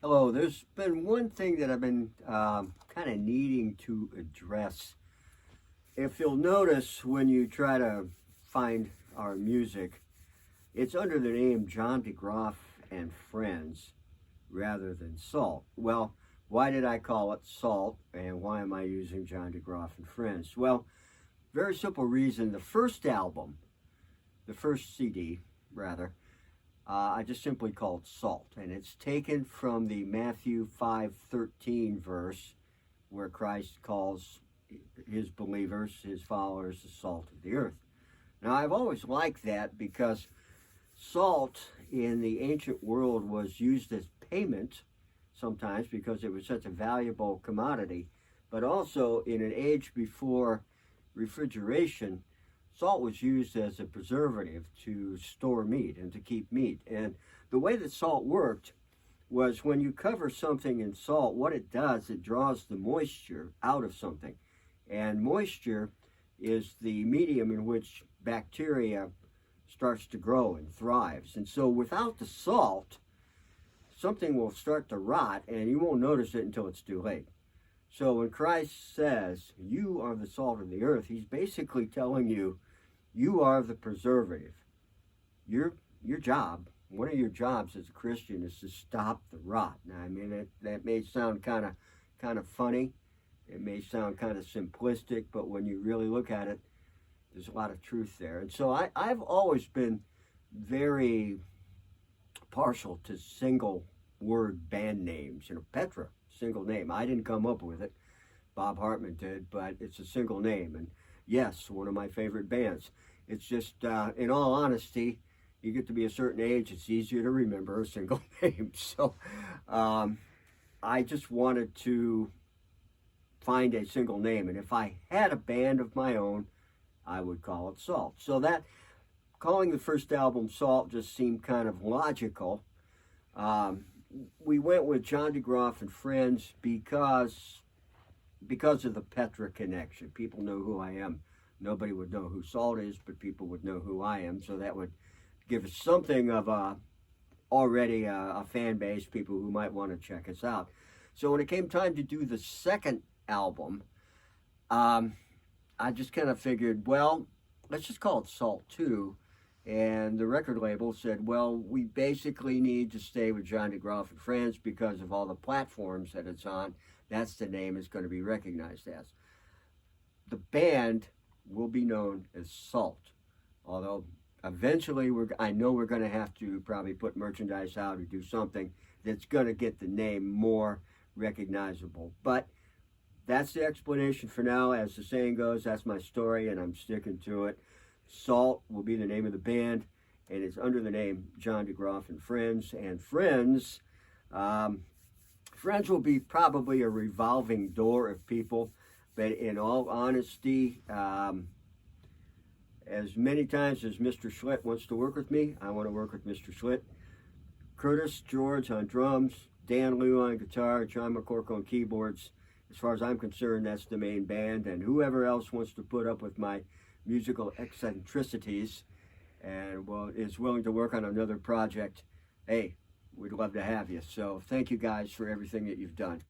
Hello, there's been one thing that I've been kind of needing to address. If you'll notice when you try to find our music, it's under the name John DeGroff and Friends rather than Salt. Well, why did I call it Salt and why am I using John DeGroff and Friends? Well, very simple reason. The first album, the first CD, rather, I just simply call it salt, and it's taken from the Matthew 5:13 verse where Christ calls his believers, his followers, the salt of the earth. Now, I've always liked that because salt in the ancient world was used as payment sometimes because it was such a valuable commodity, but also in an age before refrigeration, salt was used as a preservative to store meat and to keep meat. And the way that salt worked was when you cover something in salt, what it does, it draws the moisture out of something. And moisture is the medium in which bacteria starts to grow and thrives. And so without the salt, something will start to rot and you won't notice it until it's too late. So when Christ says, you are the salt of the earth, he's basically telling you, you are the preservative. Your job, one of your jobs as a Christian is to stop the rot. Now, I mean, that may sound kind of funny. It may sound kind of simplistic, but when you really look at it, there's a lot of truth there. And so I've always been very partial to single word band names. Petra, single name. I didn't come up with it. Bob Hartman did, but it's a single name. And yes, one of my favorite bands. It's just, in all honesty, you get to be a certain age, it's easier to remember a single name. So I just wanted to find a single name. And if I had a band of my own, I would call it Salt. So that, calling the first album Salt just seemed kind of logical. We went with John DeGroff and Friends because of the Petra connection. People know who I am. Nobody would know who Salt is, but people would know who I am. So that would give us something of already a fan base, people who might want to check us out. So when it came time to do the second album, I just kind of figured, well, let's just call it Salt 2. And the record label said, well, we basically need to stay with John DeGroff and Friends because of all the platforms that it's on. That's the name it's going to be recognized as. The band will be known as Salt, although eventually I know we're going to have to probably put merchandise out or do something that's going to get the name more recognizable. But that's the explanation for now. As the saying goes, that's my story, and I'm sticking to it. Salt will be the name of the band, and it's under the name John DeGroff and Friends. And Friends will be probably a revolving door of people. But in all honesty, as many times as Mr. Schlitt wants to work with me, I want to work with Mr. Schlitt. Curtis George on drums, Dan Liu on guitar, John McCorkle on keyboards. As far as I'm concerned, that's the main band. And whoever else wants to put up with my musical eccentricities and is willing to work on another project, hey, we'd love to have you. So thank you guys for everything that you've done.